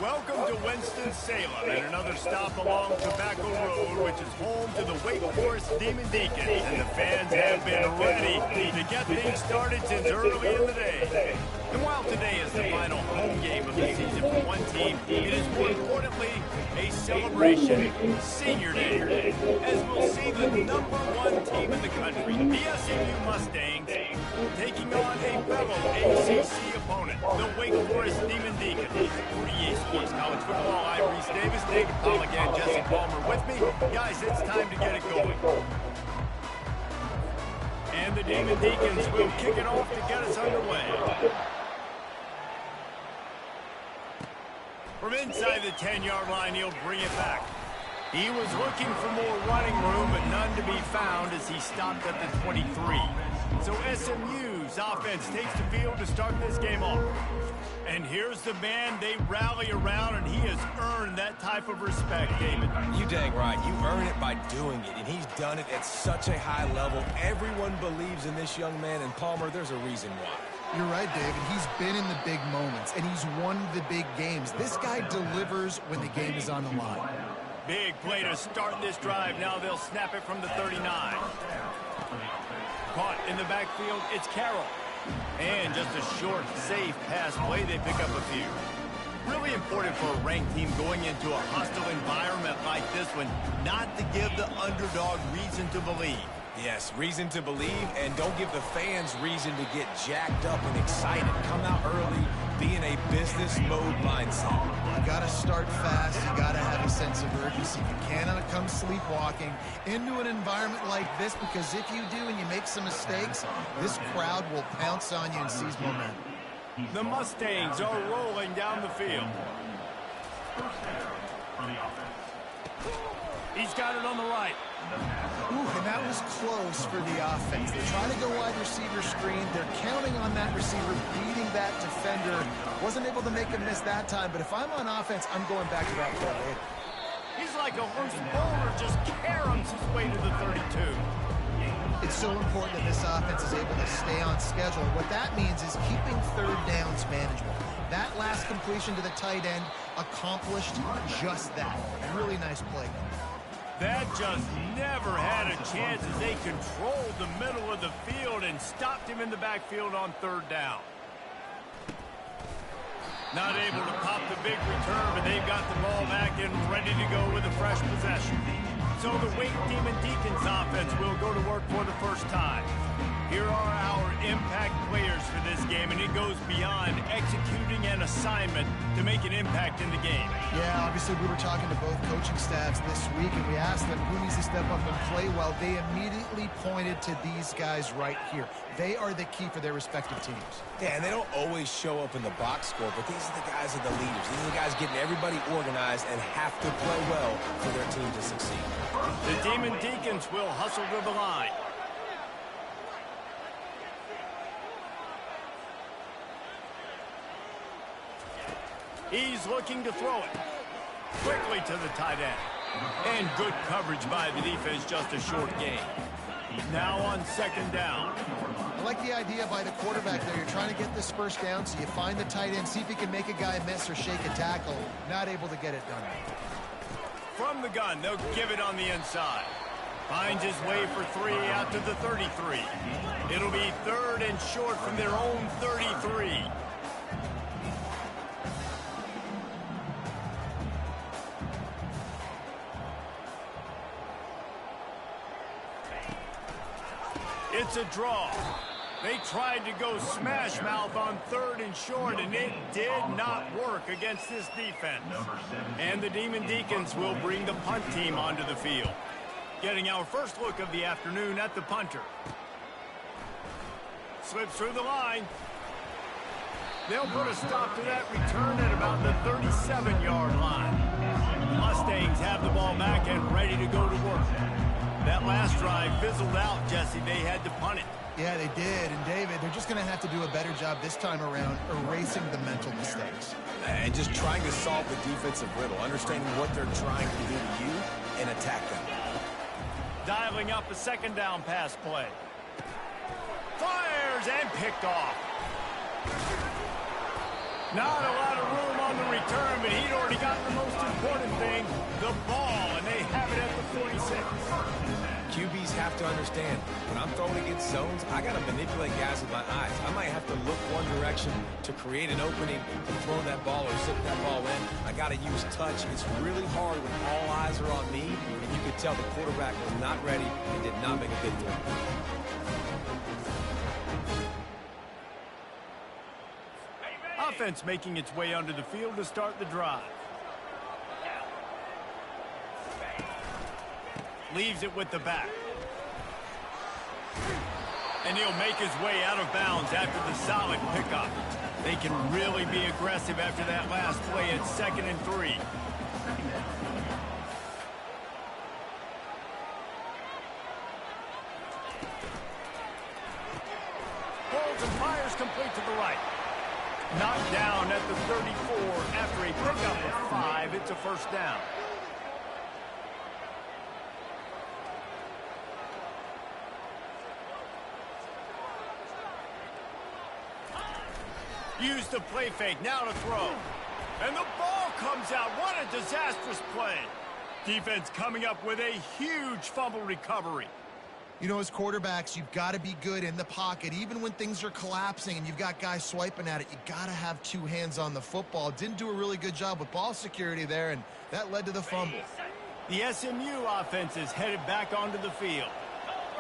Welcome to Winston-Salem and another stop along Tobacco Road, which is home to the Wake Forest Demon Deacons. And the fans have been ready to get things started since early in the day. And while today is the final home game of the season for one team, it is more importantly a celebration, Senior Day, as we'll see the #1 team in the country, the SMU Mustangs, taking on a fellow ACC opponent, the Wake Forest Demon Deacons. For EA Sports College Football, I'm Reese Davis, David Paul again, Jesse Palmer with me. Guys, it's time to get it going. And the Demon Deacons will kick it off to get us underway. From inside the 10-yard line, he'll bring it back. He was looking for more running room, but none to be found as he stopped at the 23. So SMU's offense takes the field to start this game off. And here's the man they rally around, and he has earned that type of respect, David. You dang right. You earn it by doing it, and he's done it at such a high level. Everyone believes in this young man, and Palmer, there's a reason why. You're right, David. He's been in the big moments, and he's won the big games. This guy delivers when the game is on the line. Big play to start this drive. Now they'll snap it from the 39. Caught in the backfield, it's Carroll. And just a short, safe pass play, they pick up a few. Really important for a ranked team going into a hostile environment like this one, not to give the underdog reason to believe. Yes, reason to believe, and don't give the fans reason to get jacked up and excited. Come out early, be in a business mode mindset. You gotta start fast, you gotta have a sense of urgency. You cannot come sleepwalking into an environment like this, because if you do and you make some mistakes, this crowd will pounce on you and seize momentum. The Mustangs are rolling down the field. He's got it on the right. Ooh, and that was close for the offense. They try to go wide receiver screen. They're counting on that receiver beating that defender. Wasn't able to make a miss that time, but if I'm on offense, I'm going back to that play later. He's like a loose bowler, just caroms his way to the 32. It's so important that this offense is able to stay on schedule. What that means is keeping third downs manageable. That last completion to the tight end accomplished just that. Really nice play. That just never had a chance as they controlled the middle of the field and stopped him in the backfield on third down. Not able to pop the big return, but they've got the ball back and ready to go with a fresh possession. So the Wake Demon Deacons offense will go to work for the first time. Here are our impact players for this game, and it goes beyond executing an assignment to make an impact in the game. Yeah, obviously we were talking to both coaching staffs this week, and we asked them who needs to step up and play well. They immediately pointed to these guys right here. They are the key for their respective teams. Yeah, and they don't always show up in the box score, but these are the guys that are the leaders. These are the guys getting everybody organized and have to play well for their team to succeed. The Demon Deacons will hustle to the line. He's looking to throw it. Quickly to the tight end. And good coverage by the defense, just a short gain. Now on second down. I like the idea by the quarterback there. You're trying to get this first down, so you find the tight end, see if he can make a guy miss or shake a tackle. Not able to get it done. From the gun, they'll give it on the inside. Finds his way for 3 out to the 33. It'll be third and short from their own 33. It's a draw. They tried to go smash mouth on third and short, and it did not work against this defense. And the Demon Deacons will bring the punt team onto the field. Getting our first look of the afternoon at the punter. Slips through the line. They'll put a stop to that return at about the 37-yard line. The Mustangs have the ball back and ready to go to work. That last drive fizzled out, Jesse. They had to punt it. Yeah, they did. And, David, they're just going to have to do a better job this time around erasing the mental mistakes. And just trying to solve the defensive riddle, understanding what they're trying to do to you and attack them. Dialing up a second down pass play. Fires and picked off. Not a lot of room on the return, but he'd already gotten the most important thing, the ball, and they have it at the 46. QBs have to understand, when I'm throwing against zones, I got to manipulate guys with my eyes. I might have to look one direction to create an opening to throw that ball or zip that ball in. I got to use touch. It's really hard when all eyes are on me, and you could tell the quarterback was not ready and did not make a good throw. Offense making its way onto the field to start the drive. Leaves it with the back. And he'll make his way out of bounds after the solid pickup. They can really be aggressive after that last play at 2nd and 3. Holds and fires complete to the right. Knocked down at the 34 after a pickup of 5. It's a first down. Use the play fake, now to throw. And the ball comes out. What a disastrous play. Defense coming up with a huge fumble recovery. You know, as quarterbacks, you've got to be good in the pocket. Even when things are collapsing and you've got guys swiping at it, you got to have 2 hands on the football. Didn't do a really good job with ball security there, and that led to the fumble. The SMU offense is headed back onto the field.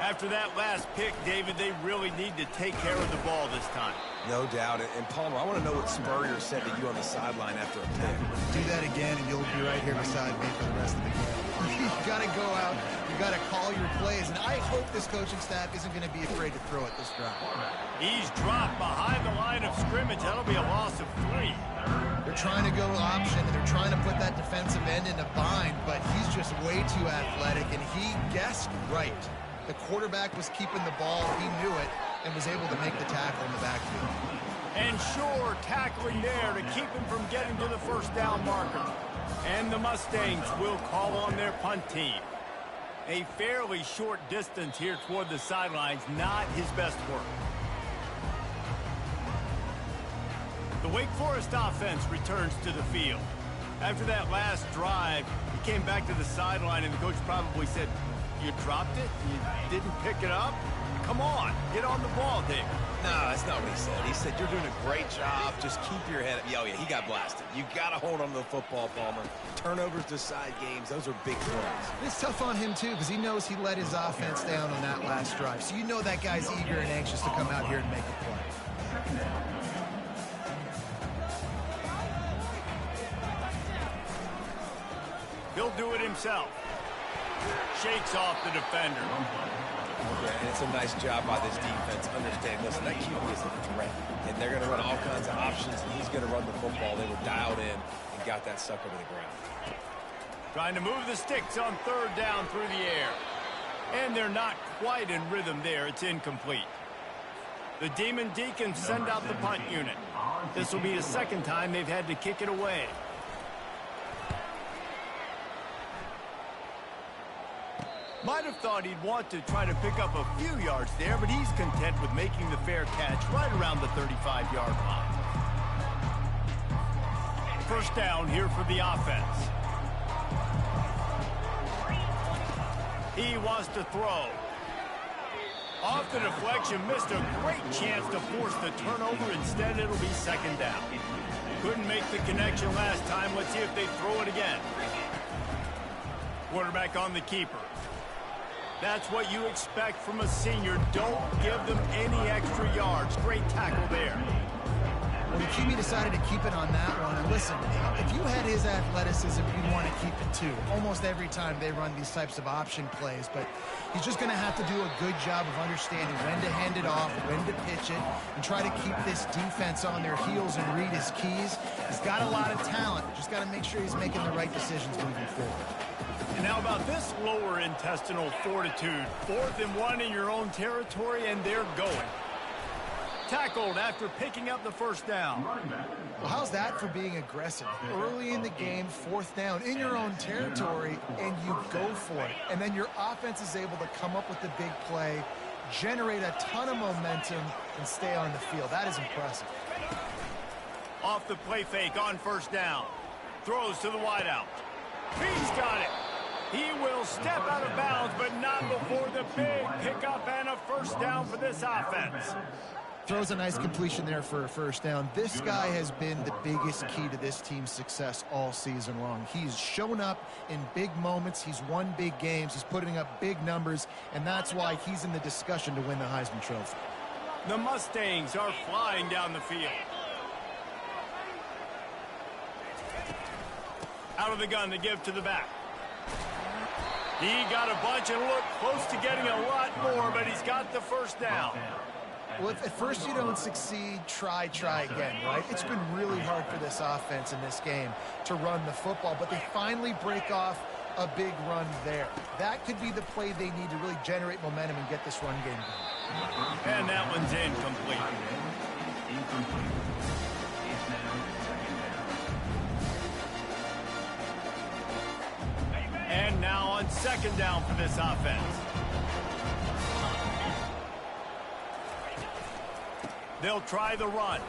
After that last pick, David, they really need to take care of the ball this time. No doubt. And Palmer, I want to know what Spurrier said to you on the sideline after a pick. Do that again, and you'll be right here beside me for the rest of the game. You've got to go out. You've got to call your plays. And I hope this coaching staff isn't going to be afraid to throw it this drive. He's dropped behind the line of scrimmage. That'll be a loss of 3. They're trying to go option, and they're trying to put that defensive end in a bind, but he's just way too athletic, and he guessed right. The quarterback was keeping the ball. He knew it and was able to make the tackle in the backfield. And sure, tackling there to keep him from getting to the first down marker. And the Mustangs will call on their punt team. A fairly short distance here toward the sidelines, not his best work. The Wake Forest offense returns to the field. After that last drive, he came back to the sideline, and the coach probably said, "You dropped it? You didn't pick it up? Come on, get on the ball, Dave." No, that's not what he said. He said, "You're doing a great job. Just keep your head up." Oh, yeah, he got blasted. You got to hold on to the football, Palmer. Turnovers decide games. Those are big plays. It's tough on him, too, because he knows he let his offense down on that last drive. So you know that guy's eager and anxious to come out here and make a play. He'll do it himself. Shakes off the defender. Yeah, and it's a nice job by this defense. Understand, listen, that QB is a threat, and they're going to run all kinds of options, and he's going to run the football. They were dialed in and got that sucker to the ground. Trying to move the sticks on 3rd down through the air. And they're not quite in rhythm there. It's incomplete. The Demon Deacons send out the punt unit. This will be the 2nd time they've had to kick it away. Might have thought he'd want to try to pick up a few yards there, but he's content with making the fair catch right around the 35-yard line. First down here for the offense. He wants to throw. Off the deflection, missed a great chance to force the turnover. Instead, it'll be 2nd down. Couldn't make the connection last time. Let's see if they throw it again. Quarterback on the keeper. That's what you expect from a senior. Don't give them any extra yards. Great tackle there. Well, the QB decided to keep it on that one. And listen, if you had his athleticism, you'd want to keep it too. Almost every time they run these types of option plays. But he's just going to have to do a good job of understanding when to hand it off, when to pitch it, and try to keep this defense on their heels and read his keys. He's got a lot of talent. Just got to make sure he's making the right decisions moving forward. And how about this lower intestinal fortitude? 4th and 1 in your own territory, and they're going. Tackled after picking up the first down. Well, how's that for being aggressive? Early in the game, 4th down in your own territory, and you go for it. And then your offense is able to come up with the big play, generate a ton of momentum, and stay on the field. That is impressive. Off the play fake on first down. Throws to the wideout. He's got it. He will step out of bounds, but not before the big pickup and a first down for this offense. Throws a nice completion there for a first down. This guy has been the biggest key to this team's success all season long. He's shown up in big moments. He's won big games. He's putting up big numbers, and that's why he's in the discussion to win the Heisman Trophy. The Mustangs are flying down the field. Out of the gun to give to the back. He got a bunch and looked close to getting a lot more, but he's got the first down. Well, if at first you don't succeed, try again, right? It's been really hard for this offense in this game to run the football, but they finally break off a big run there. That could be the play they need to really generate momentum and get this run game going. And that one's incomplete. And now on second down for this offense. They'll try the run.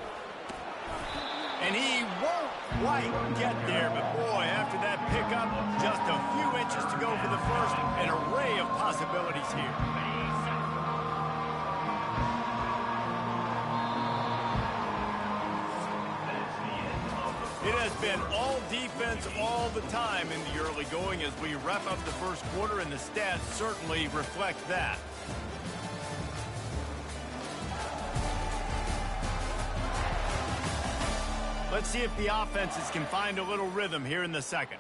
And he won't quite get there, but boy, after that pickup, just a few inches to go for the first. An array of possibilities here. It has been all defense all the time in the early going as we wrap up the first quarter, and the stats certainly reflect that. Let's see if the offenses can find a little rhythm here in the second.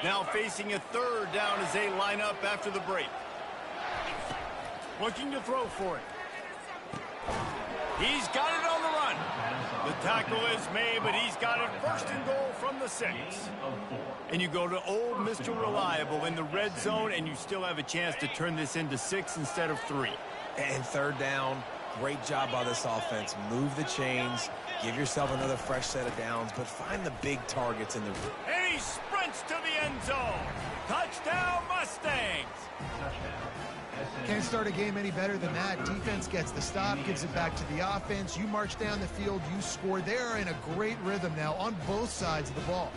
Now facing a third down as they line up after the break. Looking to throw for it. He's got it on the run. The tackle is made, but he's got it first and goal from the 6. And you go to old Mr. Reliable in the red zone, and you still have a chance to turn this into 6 instead of 3. And third down, great job by this offense. Move the chains, give yourself another fresh set of downs, but find the big targets in the room. And he sprints to the end zone. Touchdown, Mustangs. Can't start a game any better than that. Defense gets the stop, gives it back to the offense. You march down the field, you score. They're in a great rhythm now on both sides of the ball.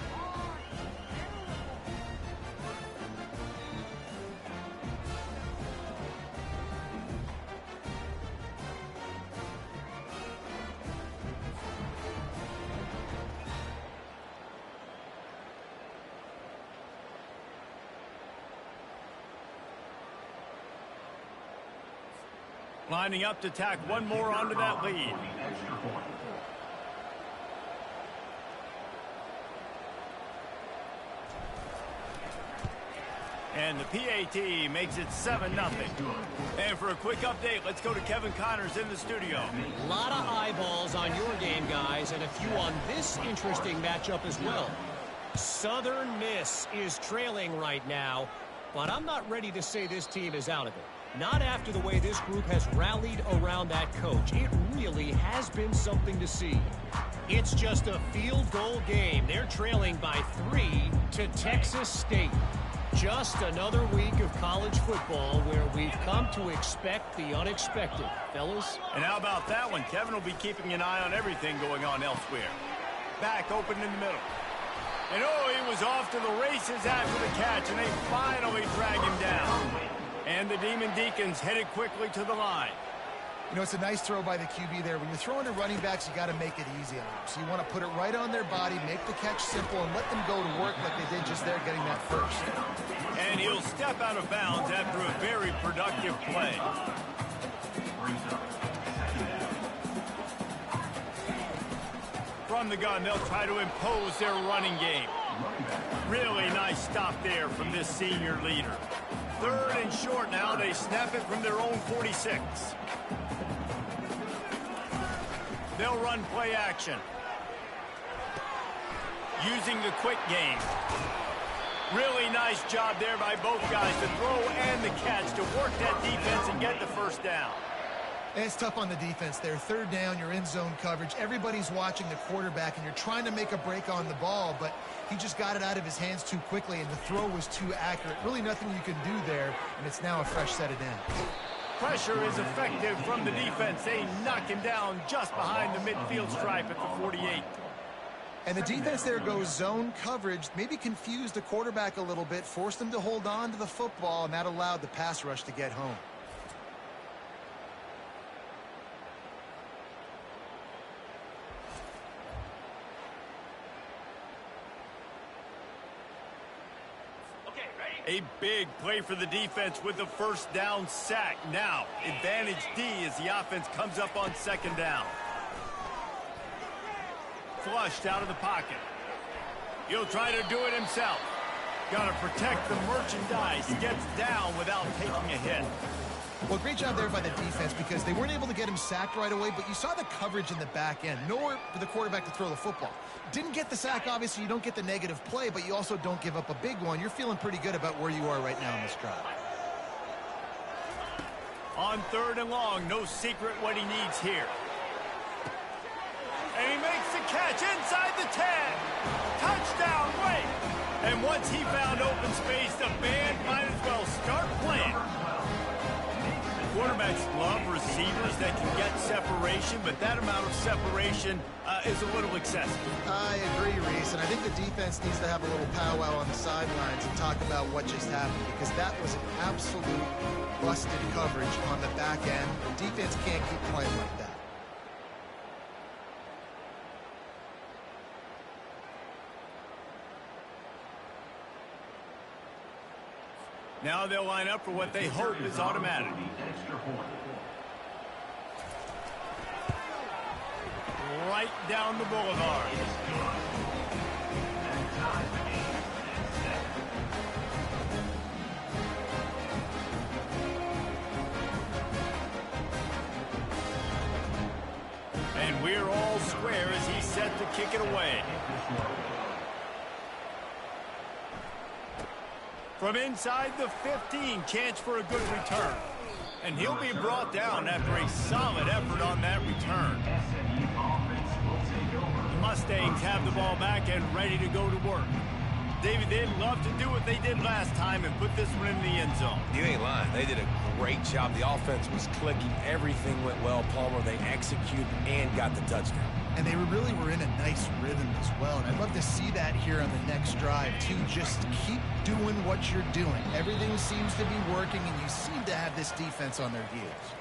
Lining up to tack one more onto that lead. And the PAT makes it 7-0. And for a quick update, let's go to Kevin Connors in the studio. A lot of eyeballs on your game, guys, and a few on this interesting matchup as well. Southern Miss is trailing right now, but I'm not ready to say this team is out of it. Not after the way this group has rallied around that coach. It really has been something to see. It's just a field goal game. They're trailing by 3 to Texas State. Just another week of college football where we've come to expect the unexpected, fellas. And how about that one? Kevin will be keeping an eye on everything going on elsewhere. Back open in the middle. And oh, he was off to the races after the catch, and they finally drag him down. And the Demon Deacons headed quickly to the line. You know, it's a nice throw by the QB there. When you're throwing to running backs, you got to make it easy on them. So you want to put it right on their body, make the catch simple, and let them go to work like they did just there getting that first. And he'll step out of bounds after a very productive play. From the gun, they'll try to impose their running game. Really nice stop there from this senior leader. Third and short now. They snap it from their own 46. They'll run play action. Using the quick game. Really nice job there by both guys to throw and the catch to work that defense and get the first down. And it's tough on the defense there. Third down, you're in zone coverage. Everybody's watching the quarterback, and you're trying to make a break on the ball, but he just got it out of his hands too quickly, and the throw was too accurate. Really nothing you can do there, and it's now a fresh set of downs. pressure is effective from the defense. They knock him down just behind the midfield stripe at the 48. And the defense there goes zone coverage, maybe confused the quarterback a little bit, forced him to hold on to the football, and that allowed the pass rush to get home. A big play for the defense with the first down sack. Now, advantage D as the offense comes up on second down. Flushed out of the pocket. He'll try to do it himself. Got to protect the merchandise. Gets down without taking a hit. Well, great job there by the defense because they weren't able to get him sacked right away, but you saw the coverage in the back end. Nowhere for the quarterback to throw the football. Didn't get the sack, obviously. You don't get the negative play, but you also don't give up a big one. You're feeling pretty good about where you are right now in this drive. On third and long, no secret what he needs here. And he makes the catch inside the 10. Touchdown, Wake. And once he found open space, the band might as well start playing. Quarterbacks love receivers that can get separation, but that amount of separation is a little excessive. I agree, Reese, and I think the defense needs to have a little powwow on the sidelines and talk about what just happened, because that was an absolute busted coverage on the back end. The defense can't keep playing like that. Now they'll line up for what they hope is automatic. Right down the boulevard. And we're all square as he's set to kick it away. From inside the 15, chance for a good return. And he'll be brought down after a solid effort on that return. The Mustangs have the ball back and ready to go to work. David, they'd love to do what they did last time and put this one in the end zone. You ain't lying. They did a great job. The offense was clicking. Everything went well. Palmer, they executed and got the touchdown. And they really were in a nice rhythm as well. And I'd love to see that here on the next drive, too. Just keep doing what you're doing. Everything seems to be working, and you seem to have this defense on their heels.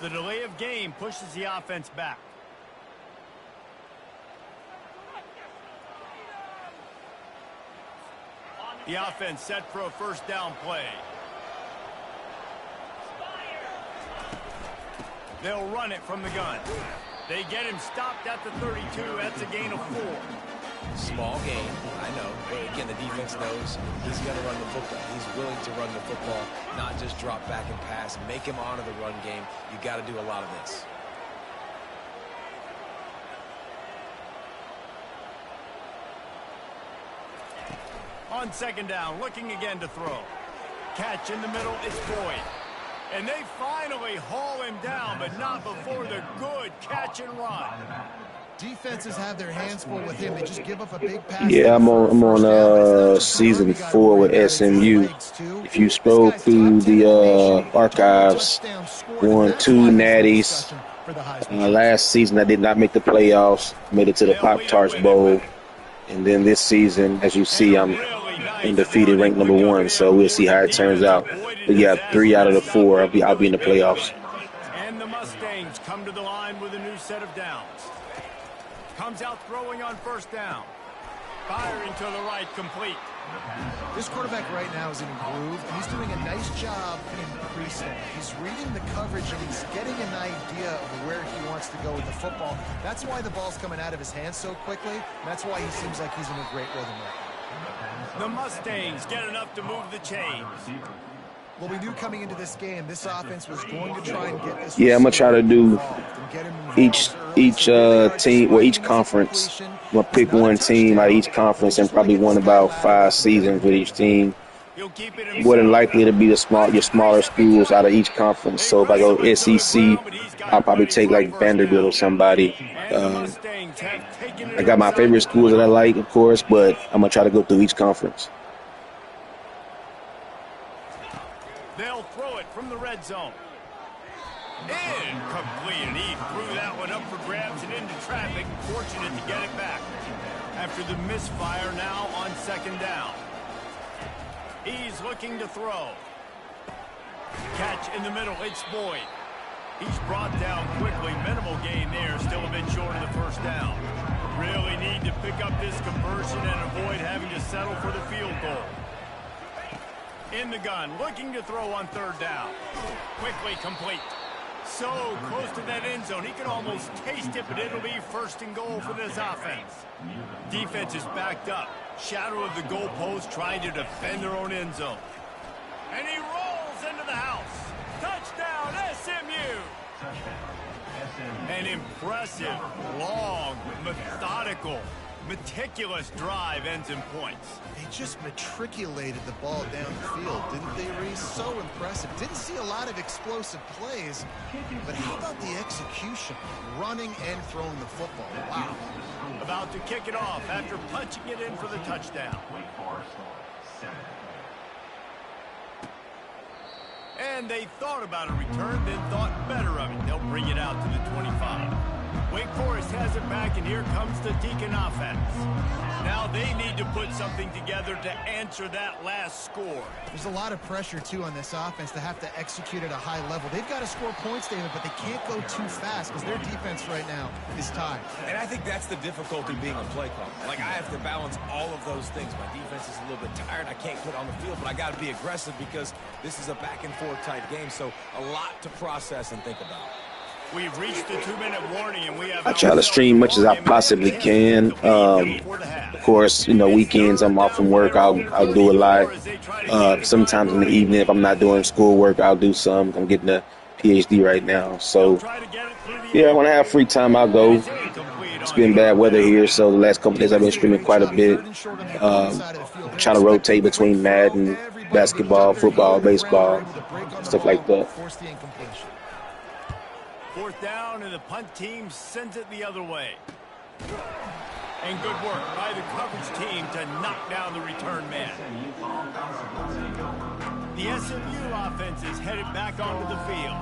The delay of game pushes the offense back. The offense set for a first down play. They'll run it from the gun. They get him stopped at the 32. That's a gain of 4. Small game, I know. But again, the defense knows he's going to run the football. He's willing to run the football, not just drop back and pass. Make him honor the run game. You got to do a lot of this. On second down, looking again to throw. Catch in the middle, it's Boyd. And they finally haul him down, but not before the good catch and run. Defenses have their hands full with him. They just give up a big pass. Yeah, I'm on season 4 with SMU. If you scroll through the archives, won 2 natties. Last season, I did not make the playoffs. Made it to the Pop-Tarts Bowl. And then this season, as you see, I'm undefeated, ranked number 1. So we'll see how it turns out. But yeah, 3 out of the 4, I'll be in the playoffs. And the Mustangs come to the line with a new set of downs. Comes out throwing on first down. Firing to the right, complete. This quarterback right now is in a groove, and he's doing a nice job increasing. He's reading the coverage, and he's getting an idea of where he wants to go with the football. That's why the ball's coming out of his hands so quickly. That's why he seems like he's in a great rhythm right now. The Mustangs get enough to move the chains. Well, we knew coming into this game, this offense was going to try and get this. Yeah, I'm gonna try to do each team, well, each conference. I'm gonna pick one team out of each conference and probably win about 5 seasons with each team. He'll keep it more than himself. likely to be your smaller schools out of each conference. So if I go SEC, I'll probably take like Vanderbilt or somebody. And the Mustangs have taken it I got my inside favorite the schools that I 20. like, of course, but I'm gonna try to go through each conference. They'll throw it from the red zone. Incomplete, and he threw that one up for grabs and into traffic. Fortunate to get it back. After the misfire, now on second down. He's looking to throw. Catch in the middle, it's Boyd. He's brought down quickly. Minimal gain there, still a bit short of the first down. Really need to pick up this conversion and avoid having to settle for the field goal. In the gun, looking to throw on third down. Quickly complete. So close to that end zone, he can almost taste it, but it'll be first and goal for this offense. Defense is backed up. Shadow of the goalpost, trying to defend their own end zone. And he rolls into the house. Touchdown, SMU! An impressive, long, methodical, meticulous drive ends in points. They just matriculated the ball down the field, didn't they, Reese? So impressive. Didn't see a lot of explosive plays, but how about the execution? Running and throwing the football. Wow. About to kick it off after punching it in for the touchdown. And they thought about a return, then thought better of it. They'll bring it out to the 25. Wake Forest has it back, and here comes the Deacon offense. Now they need to put something together to answer that last score. There's a lot of pressure, too, on this offense to have to execute at a high level. They've got to score points, David, but they can't go too fast because their defense right now is tied. And I think that's the difficulty being a play caller. Like, I have to balance all of those things. My defense is a little bit tired. I can't put on the field, but I got to be aggressive because this is a back-and-forth type game, so a lot to process and think about. We've reached the 2-minute warning, and we have... I try to stream much as I possibly can. Of course, you know, weekends I'm off from work. I'll do a lot. Sometimes in the evening, if I'm not doing schoolwork, I'll do some. I'm getting a PhD right now. So, yeah, when I have free time, I'll go. It's been bad weather here, so the last couple days I've been streaming quite a bit. Trying to rotate between Madden, basketball, football, baseball, stuff like that. Fourth down, and the punt team sends it the other way. And good work by the coverage team to knock down the return man. The SMU offense is headed back onto the field.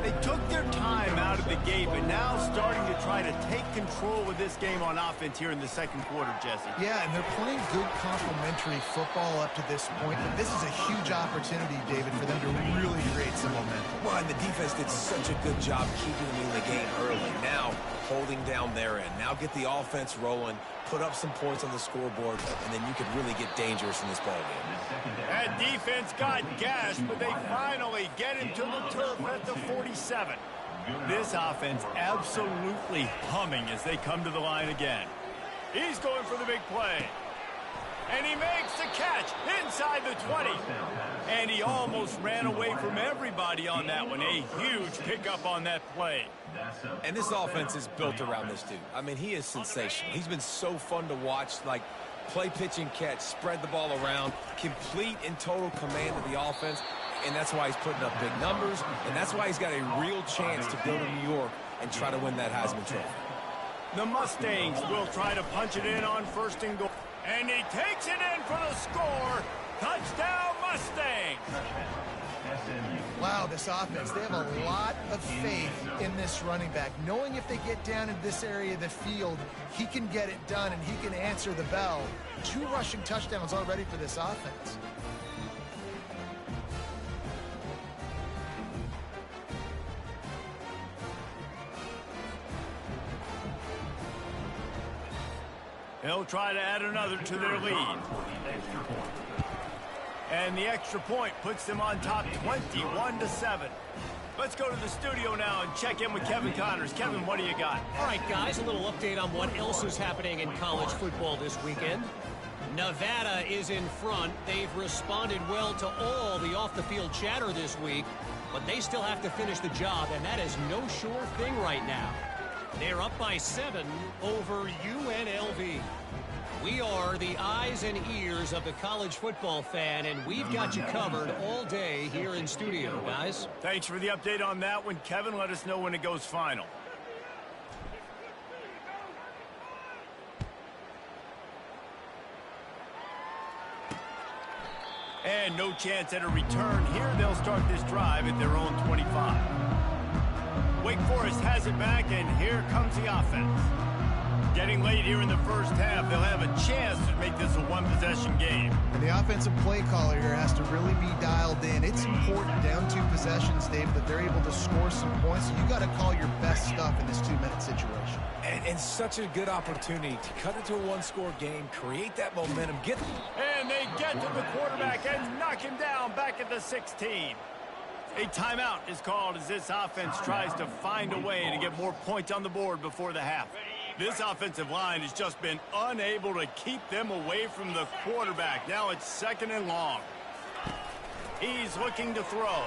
They took their time out of the gate, but now starting to try to take control of this game on offense here in the second quarter, Jesse. Yeah, and they're playing good complementary football up to this point, but this is a huge opportunity, David, for them to really create some momentum. Well, and the defense did such a good job keeping them in the game early. Now, holding down their end. Now get the offense rolling, put up some points on the scoreboard, and then you could really get dangerous in this ball game. That defense got gassed, but they finally get him to the turf at the 47. This offense absolutely humming as they come to the line again. He's going for the big play. And he makes the catch inside the 20. And he almost ran away from everybody on that one. A huge pickup on that play. And this offense is built around this dude. I mean, he is sensational. He's been so fun to watch, like play, pitch, and catch, spread the ball around, complete and total command of the offense. And that's why he's putting up big numbers, and that's why he's got a real chance to go to New York and try to win that Heisman Trophy. The Mustangs will try to punch it in on first and goal. And he takes it in for the score. Touchdown, Mustangs. Wow, this offense, they have a lot of faith in this running back. Knowing if they get down in this area of the field, he can get it done and he can answer the bell. 2 rushing touchdowns already for this offense. They'll try to add another to their lead. And the extra point puts them on top 21-7. Let's go to the studio now and check in with Kevin Connors. Kevin, what do you got? All right, guys, a little update on what else is happening in college football this weekend. Nevada is in front. They've responded well to all the off-the-field chatter this week, but they still have to finish the job, and that is no sure thing right now. They're up by 7 over UNLV. We are the eyes and ears of the college football fan, and we've got you covered all day here in studio, guys. Thanks for the update on that one, Kevin. Let us know when it goes final. And no chance at a return here. They'll start this drive at their own 25. Wake Forest has it back, and here comes the offense. Getting late here in the first half, they'll have a chance to make this a one-possession game. And the offensive play caller here has to really be dialed in. It's important down 2 possessions, Dave, that they're able to score some points. So you got to call your best stuff in this 2-minute situation. And such a good opportunity to cut it to a one-score game, create that momentum, And they get to the quarterback and knock him down back at the 16. A timeout is called as this offense tries to find a way to get more points on the board before the half. This offensive line has just been unable to keep them away from the quarterback. Now it's 2nd and long. He's looking to throw.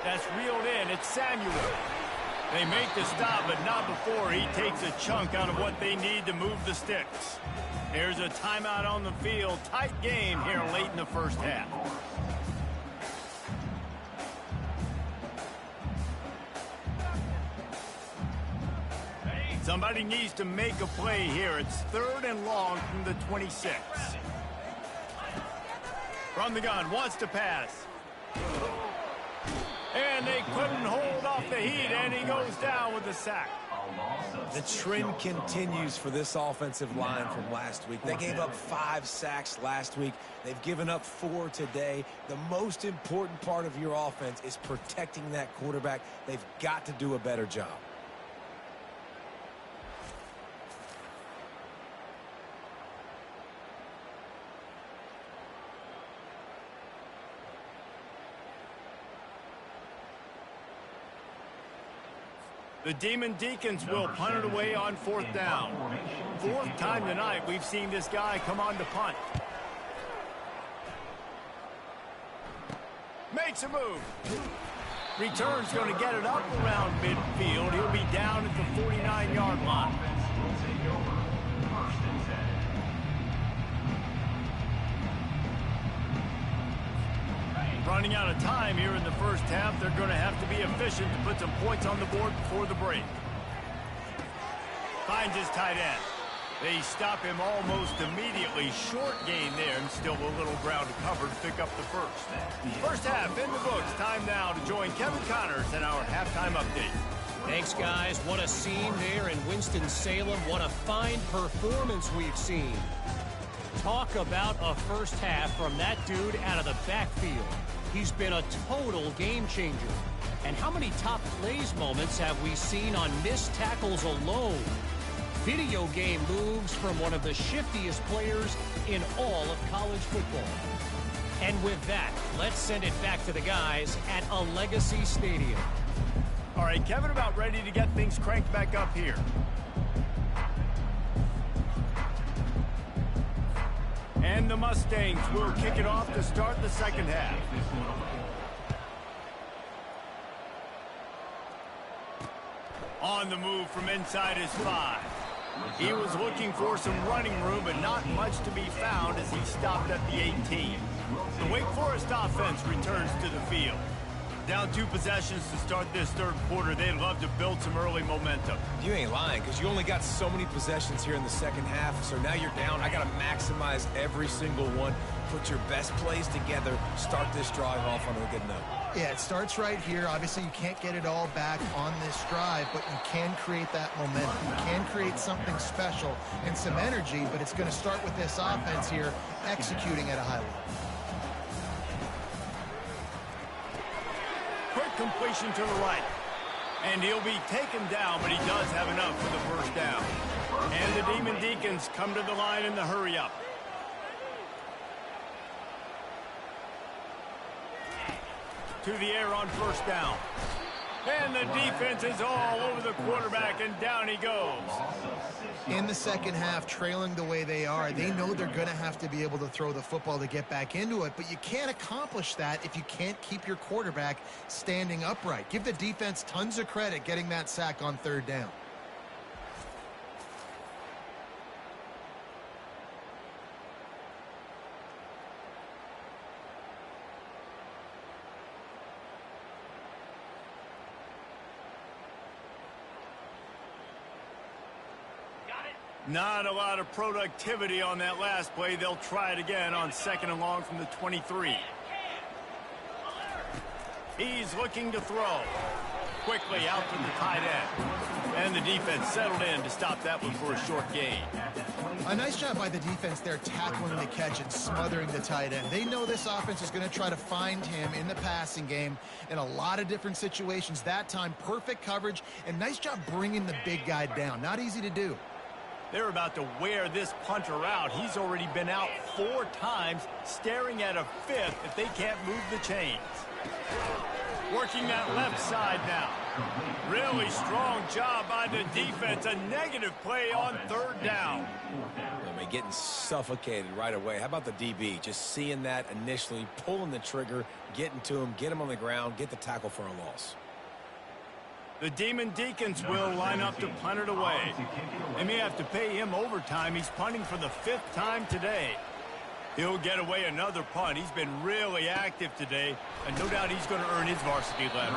That's reeled in. It's Samuel. They make the stop, but not before he takes a chunk out of what they need to move the sticks. There's a timeout on the field. Tight game here late in the first half. Somebody needs to make a play here. It's 3rd and long from the 26. From the gun, wants to pass. And they couldn't hold off the heat, and he goes down with a sack. The trend continues for this offensive line from last week. They gave up 5 sacks last week. They've given up 4 today. The most important part of your offense is protecting that quarterback. They've got to do a better job. The Demon Deacons will punt it away on 4th down. 4th time tonight we've seen this guy come on to punt. Makes a move. Return's going to get it up around midfield. He'll be down at the 49-yard line. Running out of time here in the first half. They're going to have to be efficient to put some points on the board before the break. Finds his tight end. They stop him almost immediately. Short gain there, and still a little ground to cover to pick up the first. First half in the books. Time now to join Kevin Connors in our halftime update. Thanks, guys. What a scene there in Winston-Salem. What a fine performance we've seen. Talk about a first half from that dude out of the backfield. He's been a total game changer. And how many top plays moments have we seen on missed tackles alone? Video game moves from one of the shiftiest players in all of college football. And with that, let's send it back to the guys at a Legacy Stadium. All right, Kevin, about ready to get things cranked back up here. And the Mustangs will kick it off to start the second half. On the move from inside his 5. He was looking for some running room, but not much to be found as he stopped at the 18. The Wake Forest offense returns to the field. Down 2 possessions to start this third quarter. They'd love to build some early momentum. You ain't lying, because you only got so many possessions here in the second half, so now you're down. I got to maximize every single one. Put your best plays together. Start this drive off on a good note. Yeah, it starts right here. Obviously, you can't get it all back on this drive, but you can create that momentum. You can create something special and some energy, but it's going to start with this offense here executing at a high level. Quick completion to the right. And he'll be taken down, but he does have enough for the first down. And the Demon Deacons come to the line in the hurry-up. To the air on first down. And the defense is all over the quarterback, and down he goes. In the second half, trailing the way they are, they know they're going to have to be able to throw the football to get back into it, but you can't accomplish that if you can't keep your quarterback standing upright. Give the defense tons of credit getting that sack on third down. Not a lot of productivity on that last play. They'll try it again on 2nd and long from the 23. He's looking to throw. Quickly out to the tight end. And the defense settled in to stop that one for a short gain. A nice job by the defense there, tackling the catch and smothering the tight end. They know this offense is going to try to find him in the passing game in a lot of different situations. That time, perfect coverage, and nice job bringing the big guy down. Not easy to do. They're about to wear this punter out. He's already been out 4 times, staring at a 5th if they can't move the chains. Working that left side now. Really strong job by the defense. A negative play on 3rd down. I mean, getting suffocated right away. How about the DB? Just seeing that initially, pulling the trigger, getting to him, get him on the ground, get the tackle for a loss. The Demon Deacons will line up to punt it away. They may have to pay him overtime. He's punting for the 5th time today. He'll get away another punt. He's been really active today, and no doubt he's going to earn his varsity letter.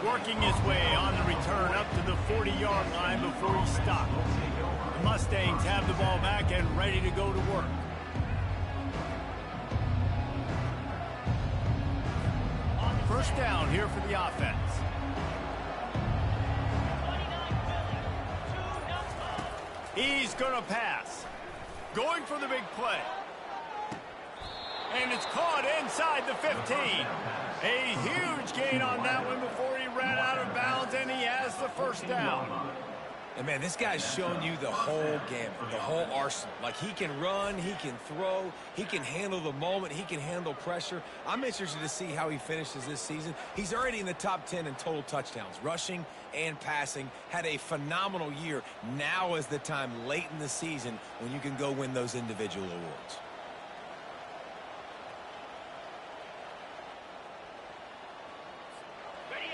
Working his way on the return up to the 40-yard line before he stopped. The Mustangs have the ball back and ready to go to work. First down here for the offense. He's going to pass. Going for the big play. And it's caught inside the 15. A huge gain on that one before he ran out of bounds, and he has the first down. And, man, this guy's showing you the whole gamut, the whole arsenal. Like, he can run, he can throw, he can handle the moment, he can handle pressure. I'm interested to see how he finishes this season. He's already in the top 10 in total touchdowns, rushing and passing. Had a phenomenal year. Now is the time late in the season when you can go win those individual awards.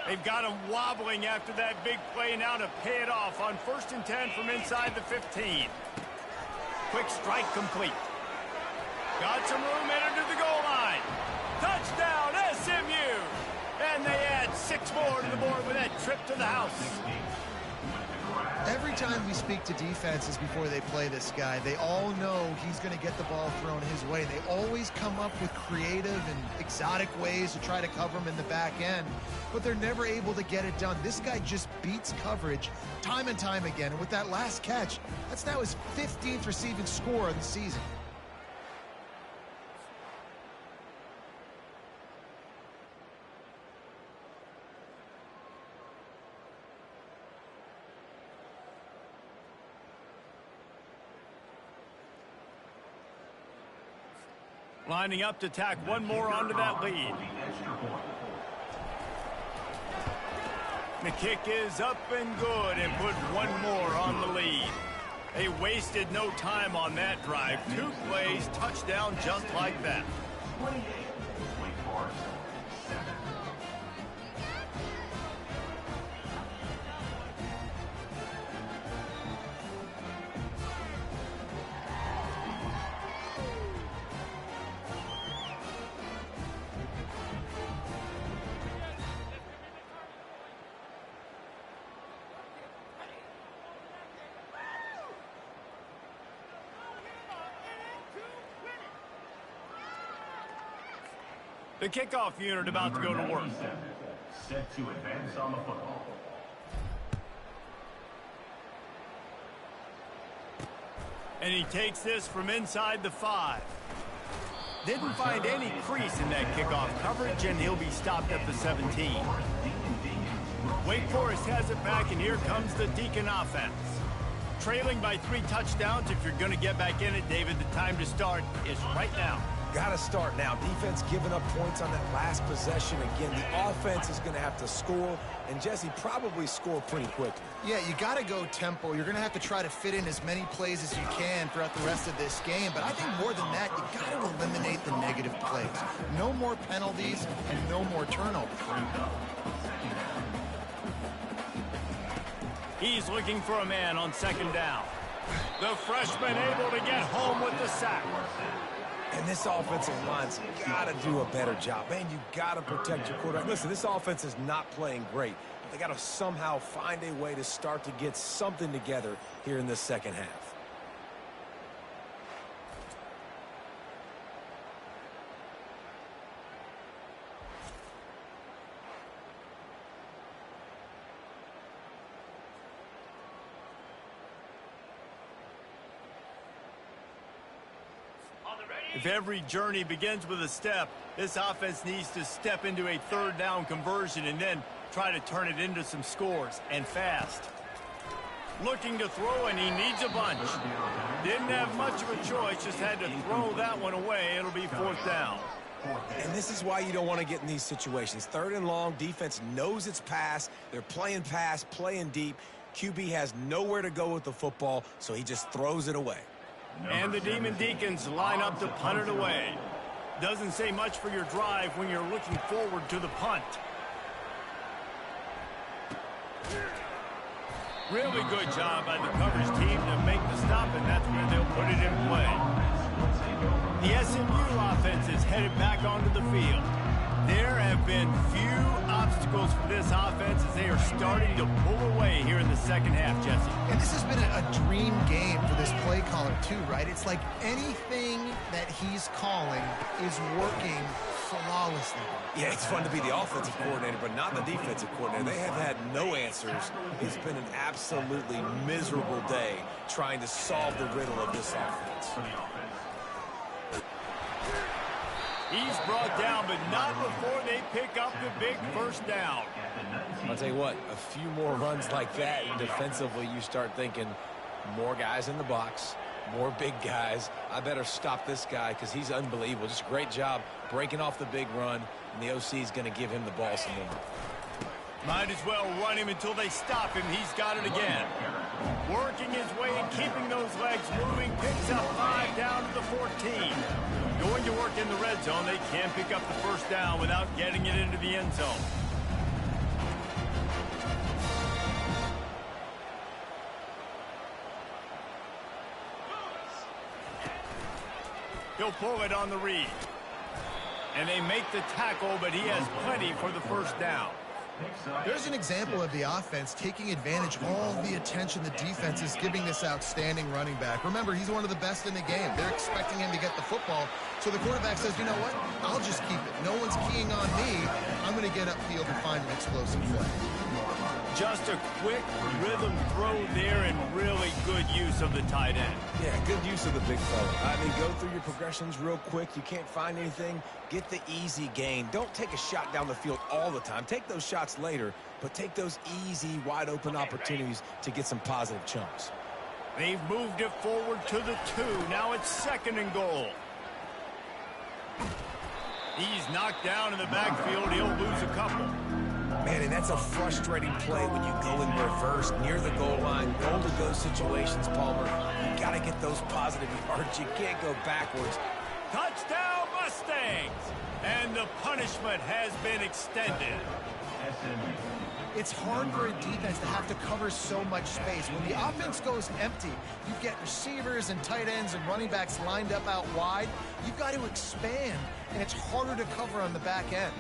They've got him wobbling after that big play now to pay it off on 1st and 10 from inside the 15. Quick strike complete. Got some room headed to the goal line. Touchdown, SMU! And they add 6 more to the board with that trip to the house. Every time we speak to defenses before they play this guy, they all know he's going to get the ball thrown his way. They always come up with creative and exotic ways to try to cover him in the back end, but they're never able to get it done. This guy just beats coverage time and time again, and with that last catch, that's now his 15th receiving score of the season. Lining up to tack one more onto that lead. The kick is up and good and put one more on the lead. They wasted no time on that drive. 2 plays, touchdown just like that. The kickoff unit about to go to work. Set to advance on the football. And he takes this from inside the 5. Didn't find any crease in that kickoff coverage, and he'll be stopped at the 17. Wake Forest has it back, and here comes the Deacon offense. Trailing by 3 touchdowns. If you're going to get back in it, David, the time to start is right now. Got to start now. Defense giving up points on that last possession. Again, the offense is going to have to score, and Jesse probably score pretty quickly. Yeah, you got to go tempo. You're going to have to try to fit in as many plays as you can throughout the rest of this game. But I think more than that, you got to eliminate the negative plays. No more penalties and no more turnovers. He's looking for a man on second down. The freshman able to get home with the sack. And this offensive line's got to do a better job. Man, you got to protect your quarterback. Listen, this offense is not playing great. They got to somehow find a way to start to get something together here in this second half. If every journey begins with a step, this offense needs to step into a third down conversion and then try to turn it into some scores, and fast. Looking to throw, and he needs a bunch. Didn't have much of a choice, just had to throw that one away. It'll be fourth down. And this is why you don't want to get in these situations. Third and long, defense knows it's pass. They're playing pass, playing deep. QB has nowhere to go with the football, so he just throws it away. And the Demon Deacons line up to punt it away. Doesn't say much for your drive when you're looking forward to the punt. Really good job by the coverage team to make the stop, and that's where they'll put it in play. The SMU offense is headed back onto the field. There have been few obstacles for this offense as they are starting to pull away here in the second half, Jesse. And this has been a dream game for this play caller too, right? It's like anything that he's calling is working flawlessly. Yeah, it's fun to be the offensive coordinator, but not the defensive coordinator. They have had no answers. It's been an absolutely miserable day trying to solve the riddle of this offense. He's brought down, but not before they pick up the big first down. I'll tell you what, a few more runs like that, and defensively you start thinking more guys in the box, more big guys. I better stop this guy because he's unbelievable. Just a great job breaking off the big run, and the OC is going to give him the ball some more. Might as well run him until they stop him. He's got it again. Working his way and keeping those legs moving. Picks up 5 down to the 14. Going to work in the red zone. They can pick up the first down without getting it into the end zone. He'll pull it on the read. And they make the tackle, but he has plenty for the first down. There's an example of the offense taking advantage of all the attention the defense is giving this outstanding running back. Remember, he's one of the best in the game. They're expecting him to get the football. So the quarterback says, you know what? I'll just keep it. No one's keying on me. I'm going to get upfield and find an explosive play. Just a quick rhythm throw there and really good use of the tight end. Yeah, good use of the big fella. I mean, go through your progressions real quick. You can't find anything. Get the easy gain. Don't take a shot down the field all the time. Take those shots later, but take those easy, wide-open opportunities to get some positive chunks. They've moved it forward to the 2. Now it's second and goal. He's knocked down in the backfield. He'll lose a couple. Man, and that's a frustrating play when you go in reverse near the goal line, goal-to-go situations, Palmer. You got to get those positive yards. You can't go backwards. Touchdown, Mustangs! And the punishment has been extended. It's hard for a defense to have to cover so much space. When the offense goes empty, you get receivers and tight ends and running backs lined up out wide. You've got to expand, and it's harder to cover on the back end.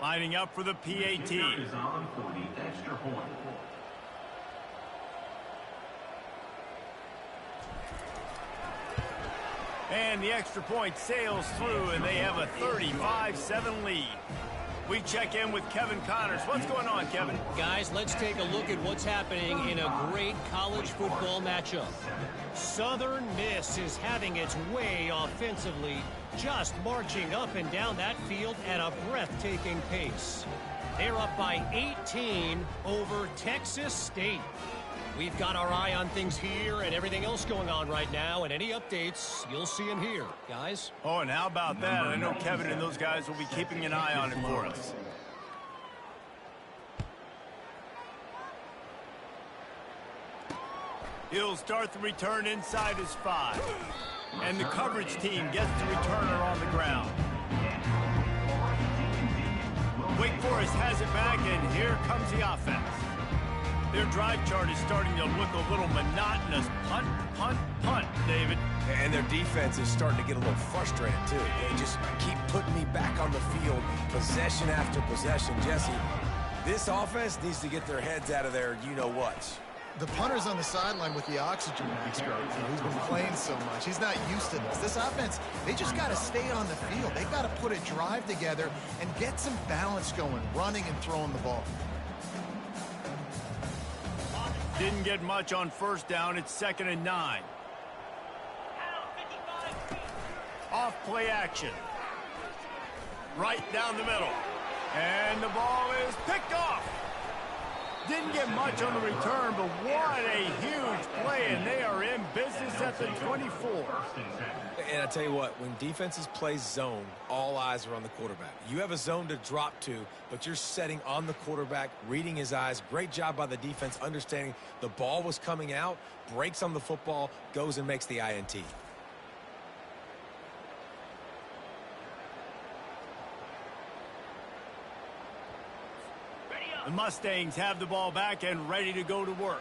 Lining up for the PAT. Is on for the extra point. And the extra point sails through, and they have a 35-7 lead. We check in with Kevin Connors. What's going on, Kevin? Guys, let's take a look at what's happening in a great college football matchup. Southern Miss is having its way offensively, just marching up and down that field at a breathtaking pace. They're up by 18 over Texas State. We've got our eye on things here and everything else going on right now, and any updates, you'll see them here, guys. Oh, and how about that? I know Kevin and those guys will be keeping an eye on it for us. He'll start the return inside his 5. And the coverage team gets the returner on the ground. Wake Forest has it back, and here comes the offense. Their drive chart is starting to look a little monotonous. Punt, punt, punt, David. And their defense is starting to get a little frustrated, too. They just keep putting me back on the field, possession after possession. Jesse, this offense needs to get their heads out of their you-know-whats. The punter's on the sideline with the oxygen mask right now. He's been playing so much. He's not used to this. This offense, they just got to stay on the field. They've got to put a drive together and get some balance going, running and throwing the ball. Didn't get much on first down. It's 2nd and 9. Off play action. Right down the middle. And the ball is picked off. Didn't get much on the return, but what a huge play, and they are in business at the 24. And I tell you what, when defenses play zone, all eyes are on the quarterback. You have a zone to drop to, but you're setting on the quarterback, reading his eyes. Great job by the defense, understanding the ball was coming out, breaks on the football, goes and makes the INT. The Mustangs have the ball back and ready to go to work.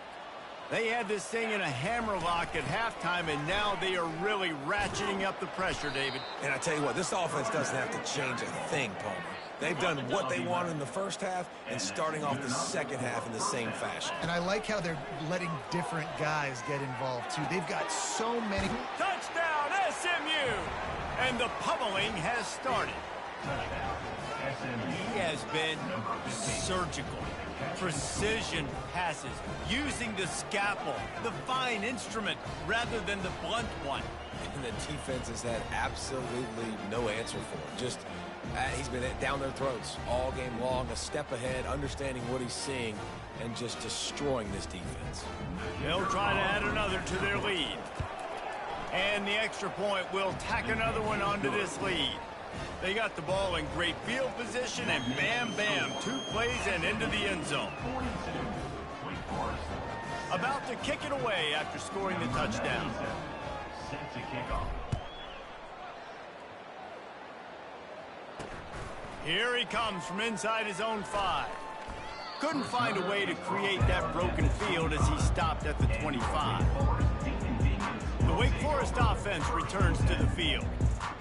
They had this thing in a hammerlock at halftime, and now they are really ratcheting up the pressure, David. And I tell you what, this offense doesn't have to change a thing, Palmer. They've done what they wanted in the first half and starting off the second half in the same fashion. And I like how they're letting different guys get involved, too. They've got so many. Touchdown, SMU! And the pummeling has started. He has been surgical. Precision passes, using the scalpel, the fine instrument, rather than the blunt one. And the defense has had absolutely no answer for him. Just, he's been down their throats all game long, a step ahead, understanding what he's seeing, and just destroying this defense. They'll try to add another to their lead. And the extra point will tack another one onto this lead. They got the ball in great field position, and bam, bam, 2 plays and into the end zone. About to kick it away after scoring the touchdown. Set to kick off. Here he comes from inside his own 5. Couldn't find a way to create that broken field as he stopped at the 25. The Wake Forest offense returns to the field.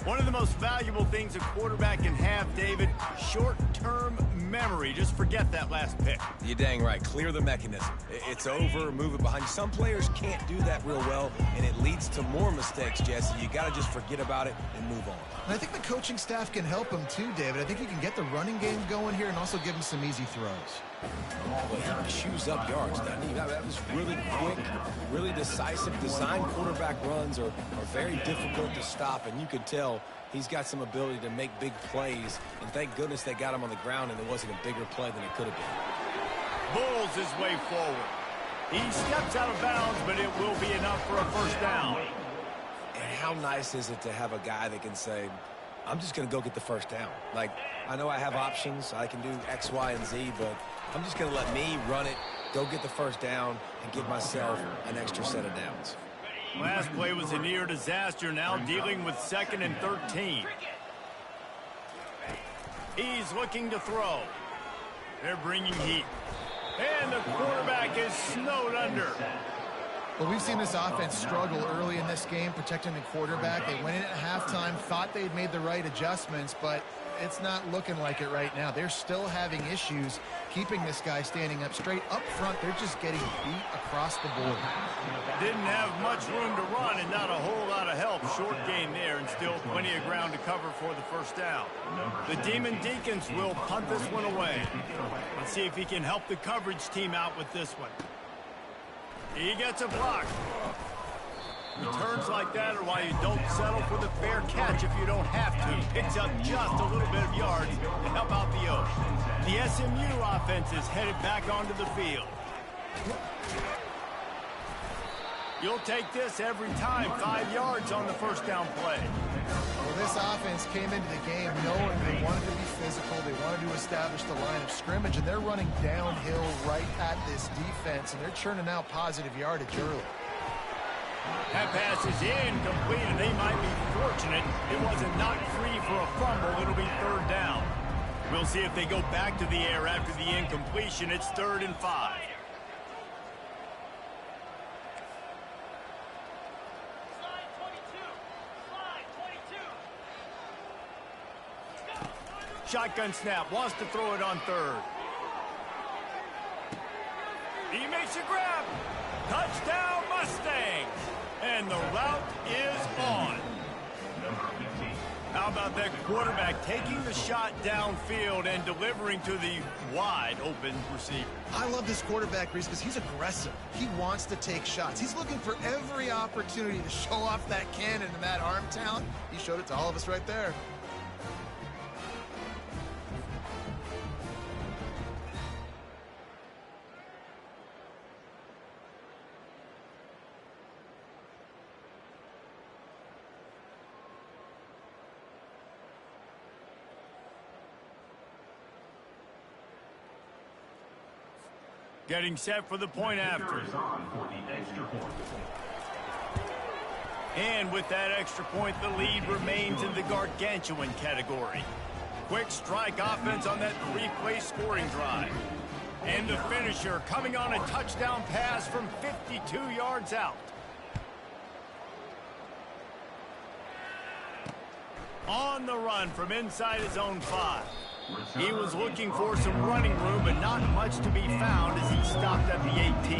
One of the most valuable things a quarterback can have, David, short-term memory. Just forget that last pick. You're dang right. Clear the mechanism. It's over, move it behind you. Some players can't do that real well, and it leads to more mistakes, Jesse. You got to just forget about it and move on. And I think the coaching staff can help him too, David. I think he can get the running game going here and also give him some easy throws. Well, he chews up yards, doesn't he? That was really quick, really decisive. Design quarterback runs are very difficult to stop, and you could tell he's got some ability to make big plays, and thank goodness they got him on the ground and it wasn't a bigger play than it could have been. Bulls his way forward. He steps out of bounds, but it will be enough for a first down. And how nice is it to have a guy that can say, I'm just going to go get the first down. Like, I know I have options. I can do X, Y, and Z, but I'm just going to let me run it, go get the first down, and give myself an extra set of downs. Last play was a near disaster, now dealing with 2nd and 13. He's looking to throw. They're bringing heat. And the quarterback is snowed under. Well, we've seen this offense struggle early in this game, protecting the quarterback. They went in at halftime, thought they'd made the right adjustments, but it's not looking like it right now. They're still having issues keeping this guy standing up straight. Up front, they're just getting beat across the board. Didn't have much room to run and not a whole lot of help. Short gain there and still plenty of ground to cover for the first down. The Demon Deacons will punt this one away. Let's see if he can help the coverage team out with this one. He gets a block. Returns like that are why you don't settle for the fair catch if you don't have to. Picks up just a little bit of yards to help out the Oaks. The SMU offense is headed back onto the field. You'll take this every time. 5 yards on the first down play. Well, this offense came into the game knowing they wanted to be physical. They wanted to establish the line of scrimmage, and they're running downhill right at this defense, and they're churning out positive yardage early. That pass is incomplete, and they might be fortunate it wasn't knocked free for a fumble. It'll be 3rd down. We'll see if they go back to the air after the incompletion. It's 3rd and 5. Shotgun snap, wants to throw it on 3rd. He makes a grab. Touchdown Mustangs. And the route is on. How about that quarterback taking the shot downfield and delivering to the wide open receiver? I love this quarterback, Reese, because he's aggressive. He wants to take shots. He's looking for every opportunity to show off that cannon and that arm talent. He showed it to all of us right there. Getting set for the point after. And with that extra point, the lead remains in the gargantuan category. Quick strike offense on that 3-play scoring drive. And the finisher coming on a touchdown pass from 52 yards out. On the run from inside his own 5. He was looking for some running room, but not much to be found as he stopped at the 18.